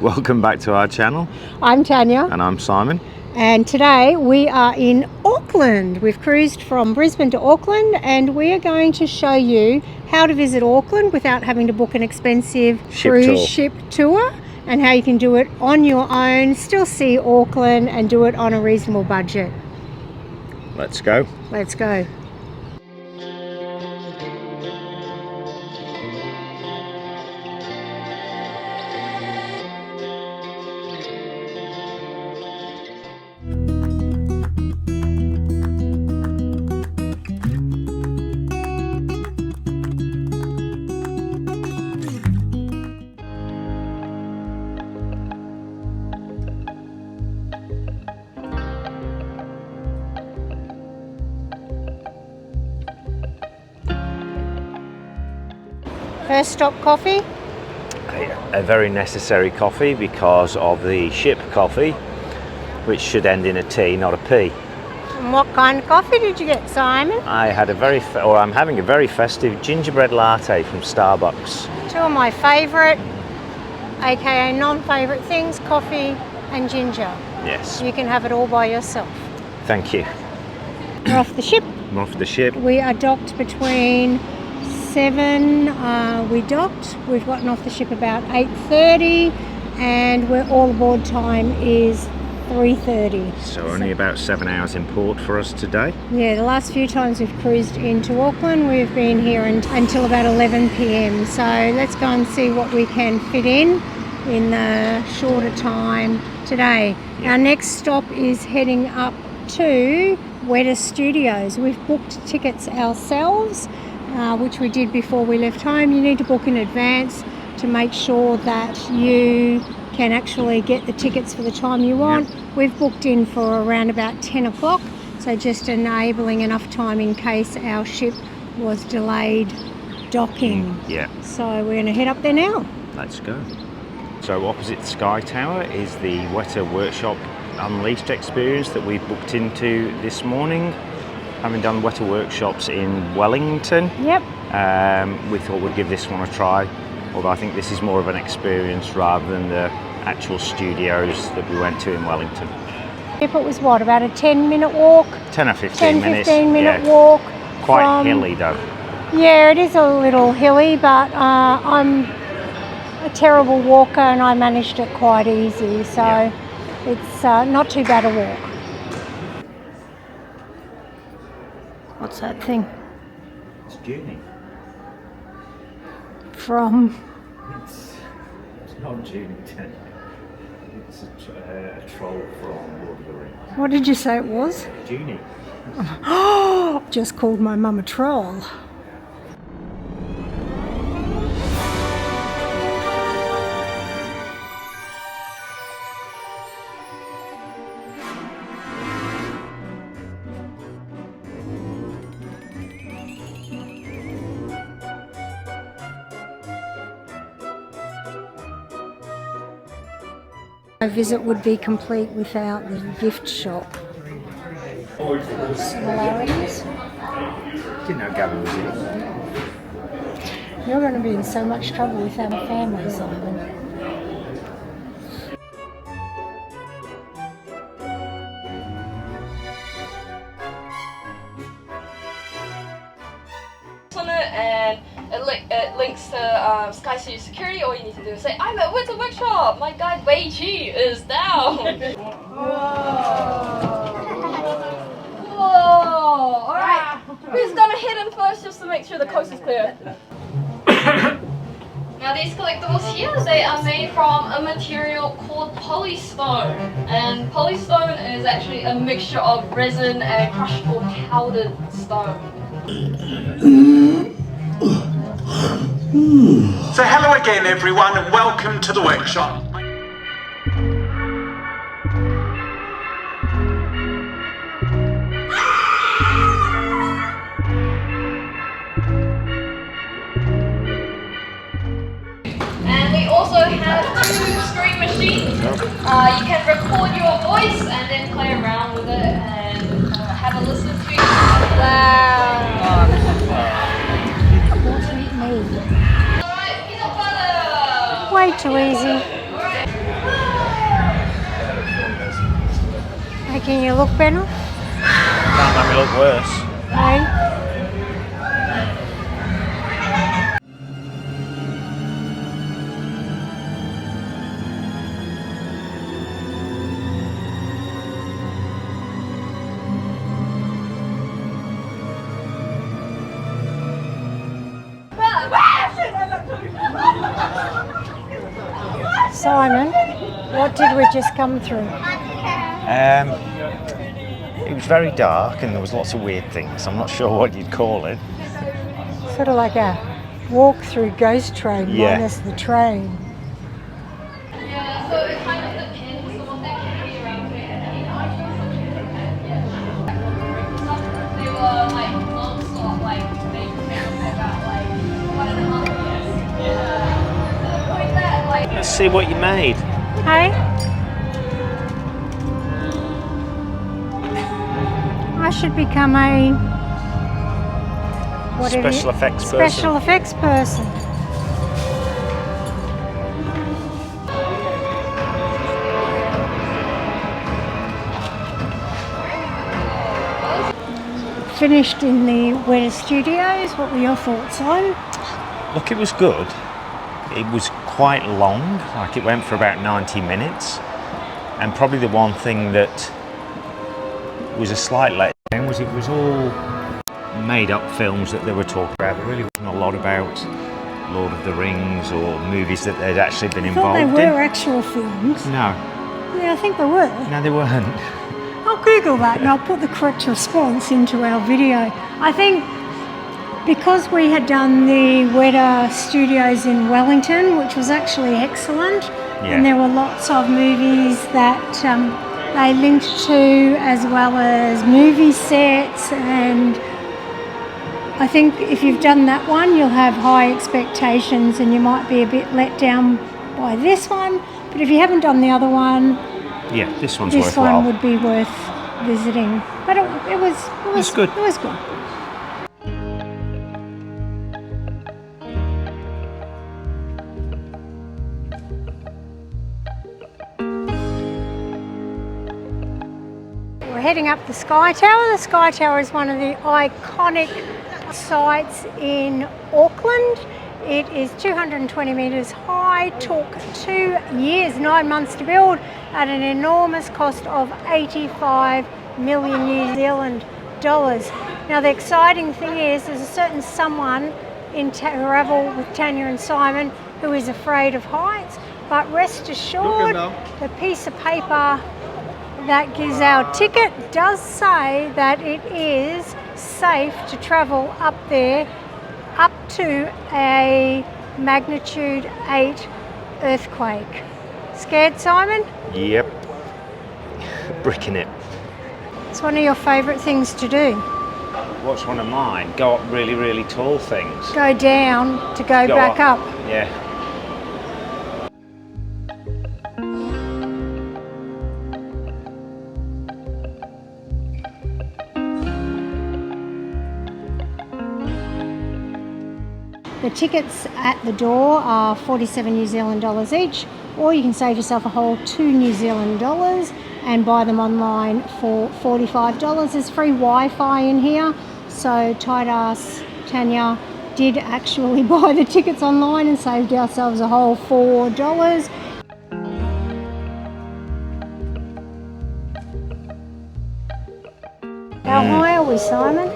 Welcome back to our channel. I'm Tanya. And I'm Simon. And today we are in Auckland. We've cruised from Brisbane to Auckland and we are going to show you how to visit Auckland without having to book an expensive cruise ship tour, and how you can do it on your own, still see Auckland and do it on a reasonable budget. Let's go. Let's go. First stop coffee. A very necessary coffee because of the ship coffee, which should end in a T, not a P. And what kind of coffee did you get, Simon? I had I'm having a very festive gingerbread latte from Starbucks. Two of my favourite, aka non-favourite things, coffee and ginger. Yes. You can have it all by yourself. Thank you. We're off the ship. We're off the ship. We are docked between 7. We docked. We've gotten off the ship about 8:30, and we're all aboard time is 3:30. So only about 7 hours in port for us today. Yeah, the last few times we've cruised into Auckland, we've been here until about 11 p.m. So let's go and see what we can fit in the shorter time today. Yeah. Our next stop is heading up to Weta Studios. We've booked tickets ourselves, which we did before we left home. You need to book in advance to make sure that you can actually get the tickets for the time you want. Yep. We've booked in for around about 10 o'clock, so just enabling enough time in case our ship was delayed docking. Yeah. So we're going to head up there now. Let's go. So opposite Sky Tower is the Weta Workshop Unleashed experience that we booked into this morning. Having done Weta workshops in Wellington, Yep. we thought we'd give this one a try, although I think this is more of an experience rather than the actual studios that we went to in Wellington. If it was what, about a 10-minute walk? 10 or 15 minutes. 15-minute yeah. walk. Quite hilly though. Yeah, it is a little hilly, but I'm a terrible walker and I managed it quite easy, so Yeah. it's not too bad a walk. What's that thing? It's Junie. From? It's not Junie, it's a troll from Lord of the Rings. What did you say it was? Junie. Oh, just called my mum a troll. No visit would be complete without the gift shop. Similarities. Didn't know Gavin was in. You're going to be in so much trouble with our family, Simon. On it, and it links to Sky Studio Security. All you need to do is say, I'm at Weta Workshop! My guide Wei Chi is down! Whoa! Alright, who's gonna hit in first just to make sure the coast is clear? Now these collectibles here, they are made from a material called polystone. And polystone is actually a mixture of resin and crushed or powdered stone. So hello again everyone and welcome to the workshop. And we also have 2 screen machines. You can record your voice and then play around with it and have a listen to it. Wow. Way too easy. Making you look better? Can't make me look worse. Hey? Simon, what did we just come through? It was very dark and there was lots of weird things. I'm not sure what you'd call it. Sort of like a walk through ghost train Yeah. minus the train. Yeah, so it kind of depends on what they can be around here. They were like non-stop, like they came for about like 1.5 years. Yeah. Like that, like. Let's see what you made. Hey? I should become a Special effects person. Special effects person. Finished in the Weta Studios. What were your thoughts on? Look, it was good. It was quite long, like it went for about 90 minutes. And probably the one thing that was a slight letdown was it was all made up films that they were talking about. There really wasn't a lot about Lord of the Rings or movies that they'd actually been I thought involved they in. were actual films. No, Yeah, I think they were. no, they weren't. I'll Google that and I'll put the correct response into our video. I think because we had done the Weta Studios in Wellington, which was actually excellent, and there were lots of movies that they linked to, as well as movie sets, and I think if you've done that one, you'll have high expectations and you might be a bit let down by this one. But if you haven't done the other one, Yeah, this one's this worthwhile. one would be worth visiting. But it was good. It was good. We're heading up the Sky Tower. The Sky Tower is one of the iconic sites in Auckland. It is 220 metres high, took 2 years, 9 months to build at an enormous cost of 85 million New Zealand dollars. Now the exciting thing is there's a certain someone in Travel with Tanya and Simon who is afraid of heights, but rest assured the piece of paper that gives our ticket does say that it is safe to travel up there up to a magnitude 8 earthquake. Scared, Simon? Yep. Bricking it. It's one of your favourite things to do. What's one of mine? Go up really, really tall things. Go down to go back up. Yeah. The tickets at the door are 47 New Zealand dollars each, or you can save yourself a whole 2 New Zealand dollars and buy them online for $45. There's free Wi-Fi in here, so tight ass Tanya did actually buy the tickets online and saved ourselves a whole $4. How high are we, Simon?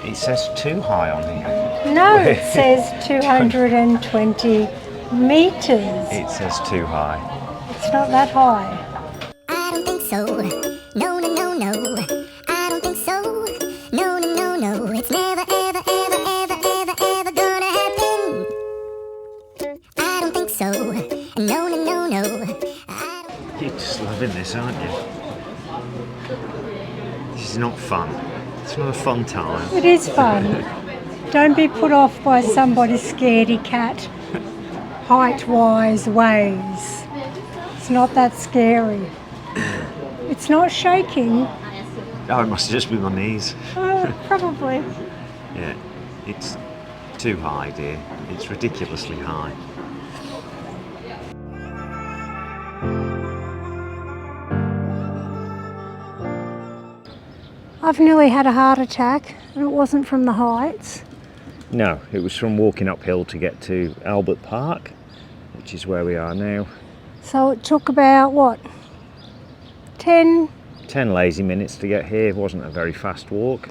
It says too high on here. No, it says 220 metres. It says too high. It's not that high. I don't think so. No, no, no, no. I don't think so. No, no, no, no. It's never, ever, ever, ever, ever, ever gonna happen. I don't think so. No, no, no, no. You're just loving this, aren't you? This is not fun. It's not a fun time. It is fun. Don't be put off by somebody's scaredy cat height-wise ways. It's not that scary. It's not shaking. Oh, it must just be my knees. Probably. Yeah, it's too high, dear. It's ridiculously high. I've nearly had a heart attack, and it wasn't from the heights. No, it was from walking uphill to get to Albert Park, which is where we are now. So it took about, what, 10 lazy minutes to get here. It wasn't a very fast walk.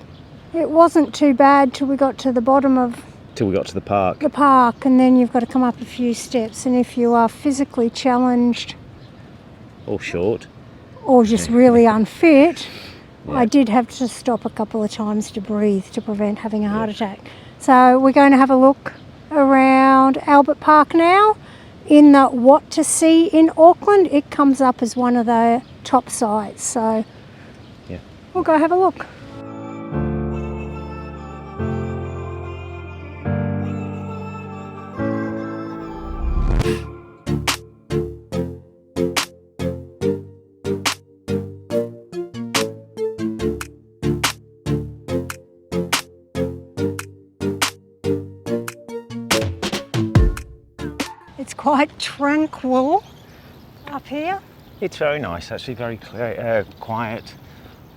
It wasn't too bad till we got to the bottom of Till we got to the park. and then you've got to come up a few steps, and if you are physically challenged Or short. or just really unfit, Yeah. I did have to stop a couple of times to breathe to prevent having a heart attack. So we're going to have a look around Albert Park now. In the What to See in Auckland, it comes up as one of the top sites. So Yeah. we'll go have a look. It's quite tranquil up here. It's very nice, actually, very clear, quiet.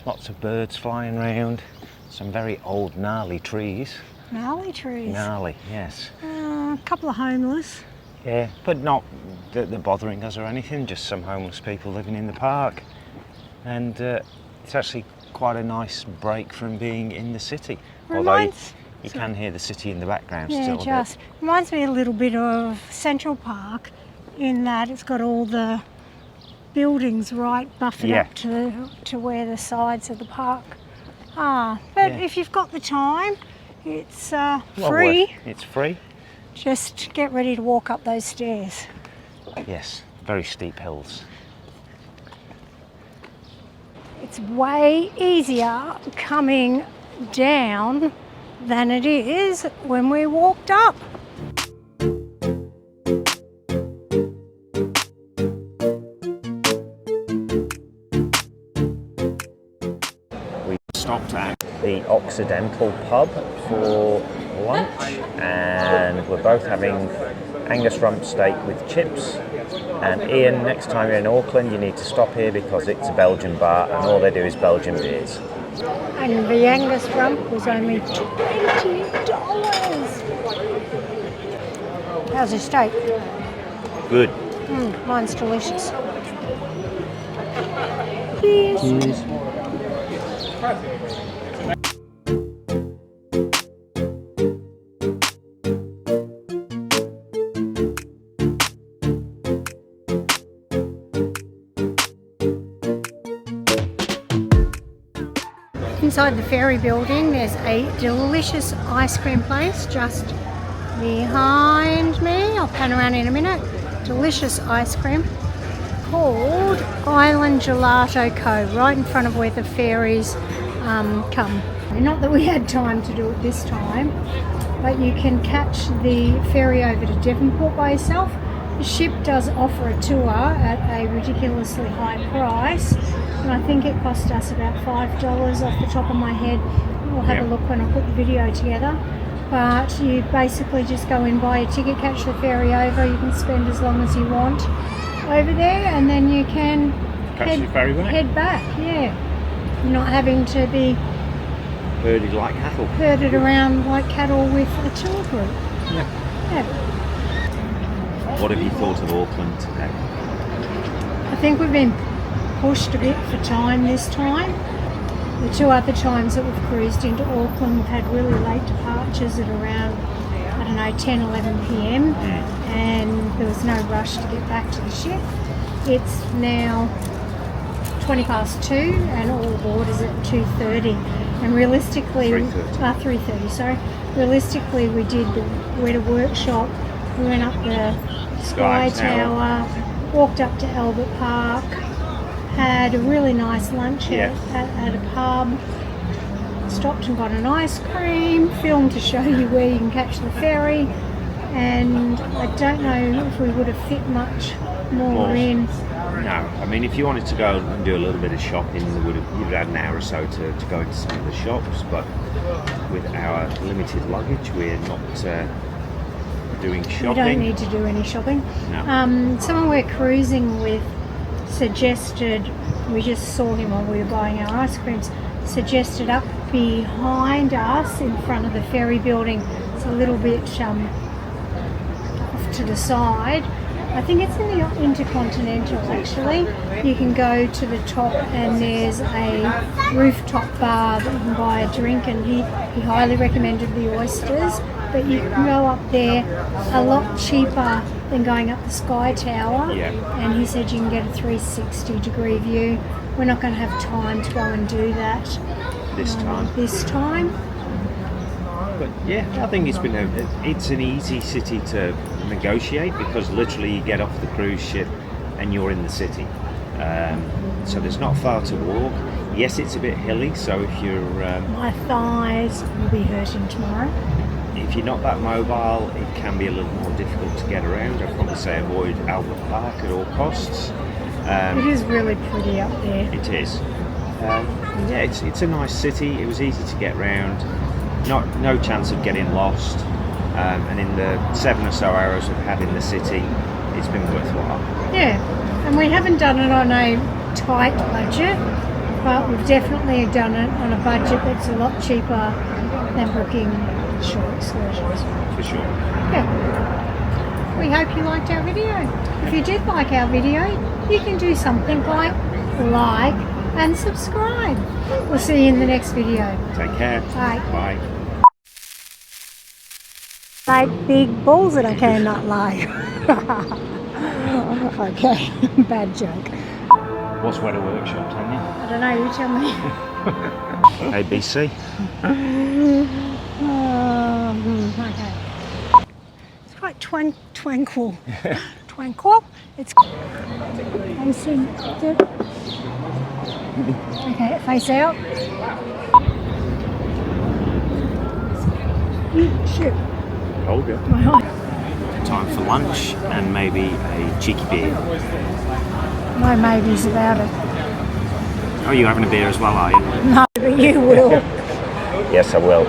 Lots of birds flying around. Some very old gnarly trees. Gnarly trees. Gnarly, yes. A couple of homeless. Yeah, but not that they're bothering us or anything, just some homeless people living in the park. And it's actually quite a nice break from being in the city. Although you can hear the city in the background Yeah, still. just reminds me a little bit of Central Park in that it's got all the buildings right buffered Yeah. up to where the sides of the park are. But Yeah. if you've got the time, it's Well free. It's free. Just get ready to walk up those stairs. Yes, very steep hills. It's way easier coming down than it is when we walked up. We stopped at the Occidental pub for lunch, and we're both having Angus rump steak with chips. And Ian, next time you're in Auckland, you need to stop here because it's a Belgian bar and all they do is Belgian beers. And the Angus rump was only $20. How's your steak? Good. Mine's delicious. Cheers. Inside the ferry building, there's a delicious ice cream place just behind me. I'll pan around in a minute. Delicious ice cream called Island Gelato Co. right in front of where the ferries come. Not that we had time to do it this time, but you can catch the ferry over to Devonport by yourself. The ship does offer a tour at a ridiculously high price, and I think it cost us about $5 off the top of my head. We'll have a look when I put the video together. But you basically just go in, buy a ticket, catch the ferry over. You can spend as long as you want over there, and then you can Catch the ferry back? head back. Yeah, you're not having to be Herded like cattle. herded around like cattle with a tour group. Yeah. Yeah. What have you thought of Auckland today? I think we've been pushed a bit for time this time. The two other times that we've cruised into Auckland, we've had really late departures at around, 10, 11 p.m. and there was no rush to get back to the ship. It's now 20 past 2 and all aboard is at 2:30. And realistically, 3:30, sorry. Realistically, we did the Weta workshop. We went up the Sky Tower, walked up to Albert Park, had a really nice lunch at a pub, stopped and got an ice cream, filmed to show you where you can catch the ferry, and I don't know if we would have fit much more in. No, I mean, if you wanted to go and do a little bit of shopping, you'd have had an hour or so to go into some of the shops, but with our limited luggage, we're not doing shopping. We don't need to do any shopping. No. Someone we're cruising with suggested, we just saw him while we were buying our ice creams, suggested up behind us in front of the ferry building. It's a little bit off to the side. I think it's in the Intercontinental actually. You can go to the top and there's a rooftop bar that you can buy a drink, and he highly recommended the oysters, but you can go up there a lot cheaper than going up the Sky Tower. Yeah. And he said you can get a 360 degree view. We're not going to have time to go and do that This time. But yeah, I think it's an easy city to negotiate, because literally you get off the cruise ship and you're in the city. So there's not far to walk. Yes, it's a bit hilly, so if you're My thighs will be hurting tomorrow. if you're not that mobile, it can be a little more difficult to get around. I'd probably say avoid Albert Park at all costs. It is really pretty up there. It is. Yeah, it's a nice city. It was easy to get round. No chance of getting lost. And in the 7 or so hours we've had in the city, it's been worthwhile. Yeah, and we haven't done it on a tight budget, but we've definitely done it on a budget that's a lot cheaper than booking short excursions. For sure. Yeah. We hope you liked our video. If you did like our video, you can do something like and subscribe. We'll see you in the next video. Take care. Bye. Bye. Like big balls that I cannot lie. Okay, bad joke. What's Weta Workshop, Tanya? I don't know, you tell me. ABC. Okay. It's quite twinkle. Twinkle. It's facing. Okay, face out. Shit. Oh, yeah. My eye. Time for lunch and maybe a cheeky beer. No maybes about it. Oh, you having a beer as well, are you? No, but you will. Yes, I will.